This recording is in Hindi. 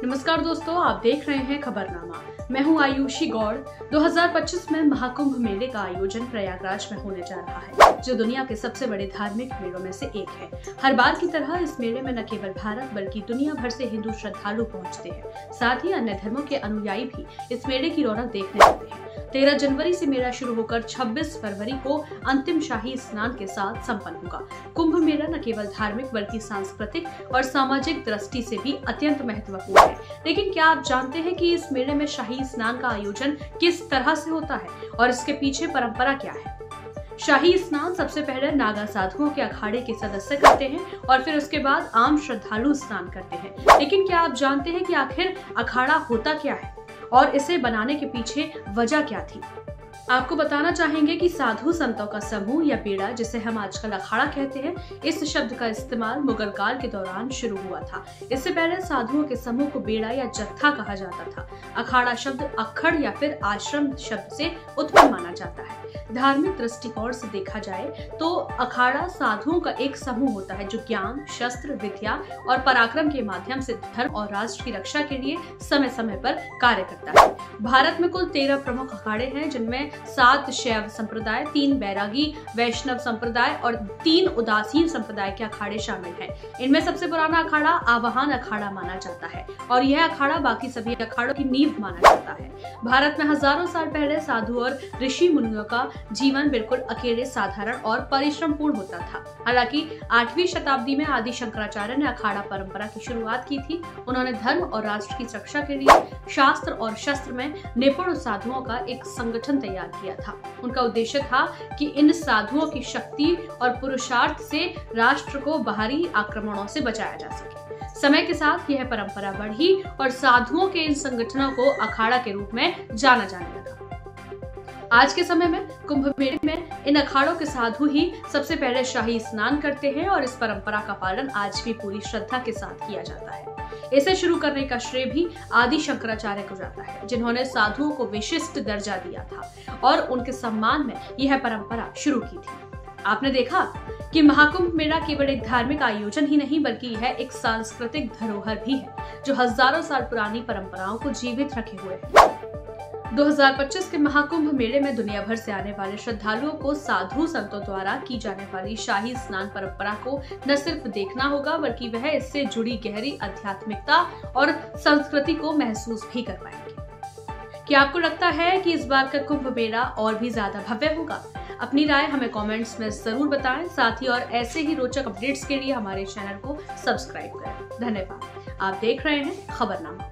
नमस्कार दोस्तों, आप देख रहे हैं खबरनामा। मैं हूं आयुषी गौड़। 2025 में महाकुंभ मेले का आयोजन प्रयागराज में होने जा रहा है, जो दुनिया के सबसे बड़े धार्मिक मेलों में से एक है। हर बार की तरह इस मेले में न केवल भारत बल्कि दुनिया भर से हिंदू श्रद्धालु पहुंचते हैं। साथ ही अन्य धर्मों के अनुयायी भी इस मेले की रौनक देखने आते हैं। 13 जनवरी से मेला शुरू होकर 26 फरवरी को अंतिम शाही स्नान के साथ संपन्न होगा। कुंभ मेला न केवल धार्मिक बल्कि सांस्कृतिक और सामाजिक दृष्टि से भी अत्यंत महत्वपूर्ण है। लेकिन क्या आप जानते हैं कि इस मेले में शाही स्नान का आयोजन किस तरह से होता है और इसके पीछे परंपरा क्या है? शाही स्नान सबसे पहले नागा साधुओं के अखाड़े के सदस्य करते हैं और फिर उसके बाद आम श्रद्धालु स्नान करते हैं। लेकिन क्या आप जानते हैं कि आखिर अखाड़ा होता क्या है और इसे बनाने के पीछे वजह क्या थी? आपको बताना चाहेंगे कि साधु संतों का समूह या बेड़ा, जिसे हम आजकल अखाड़ा कहते हैं, इस शब्द का इस्तेमाल मुगल काल के दौरान शुरू हुआ था। इससे पहले साधुओं के समूह को बेड़ा या जत्था कहा जाता था। अखाड़ा शब्द अखड़ या फिर आश्रम शब्द से उत्पन्न माना जाता है। धार्मिक दृष्टिकोण से देखा जाए तो अखाड़ा साधुओं का एक समूह होता है जो ज्ञान, शस्त्र, विद्या और पराक्रम के माध्यम से धर्म और राष्ट्र की रक्षा के लिए समय समय पर कार्य करता है। भारत में कुल 13 प्रमुख अखाड़े हैं, जिनमें 7 शैव संप्रदाय, 3 बैरागी वैष्णव संप्रदाय और 3 उदासीन संप्रदाय के अखाड़े शामिल हैं। इनमें सबसे पुराना अखाड़ा आवाहन अखाड़ा माना जाता है और यह अखाड़ा बाकी सभी अखाड़ों की नींव माना जाता है। भारत में हजारों साल पहले साधु और ऋषि मुनियों का जीवन बिल्कुल अकेले, साधारण और परिश्रम पूर्ण होता था। हालांकि 8वीं शताब्दी में आदि शंकराचार्य ने अखाड़ा परंपरा की शुरुआत की थी। उन्होंने धर्म और राष्ट्र की रक्षा के लिए शास्त्र और शस्त्र में निपुण साधुओं का एक संगठन तैयार किया था। उनका उद्देश्य था कि इन साधुओं की शक्ति और पुरुषार्थ से राष्ट्र को बाहरी आक्रमणों से बचाया जा सके। समय के साथ यह परंपरा बढ़ी और साधुओं के इन संगठनों को अखाड़ा के रूप में जाना जाने लगा। आज के समय में कुंभ मेले में इन अखाड़ों के साधु ही सबसे पहले शाही स्नान करते हैं और इस परंपरा का पालन आज भी पूरी श्रद्धा के साथ किया जाता है। इसे शुरू करने का श्रेय भी आदि शंकराचार्य को जाता है, जिन्होंने साधुओं को विशिष्ट दर्जा दिया था और उनके सम्मान में यह परंपरा शुरू की थी। आपने देखा कि महाकुंभ मेला केवल एक धार्मिक आयोजन ही नहीं बल्कि यह एक सांस्कृतिक धरोहर भी है, जो हजारों साल पुरानी परंपराओं को जीवित रखे हुए है। 2025 के महाकुंभ मेले में दुनिया भर से आने वाले श्रद्धालुओं को साधु संतों द्वारा की जाने वाली शाही स्नान परंपरा को न सिर्फ देखना होगा बल्कि वह इससे जुड़ी गहरी आध्यात्मिकता और संस्कृति को महसूस भी कर पाएंगे। क्या आपको लगता है कि इस बार का कुंभ मेला और भी ज्यादा भव्य होगा? अपनी राय हमें कमेंट्स में जरूर बताएं। साथ ही और ऐसे ही रोचक अपडेट्स के लिए हमारे चैनल को सब्सक्राइब करें। धन्यवाद। आप देख रहे हैं खबरनामा।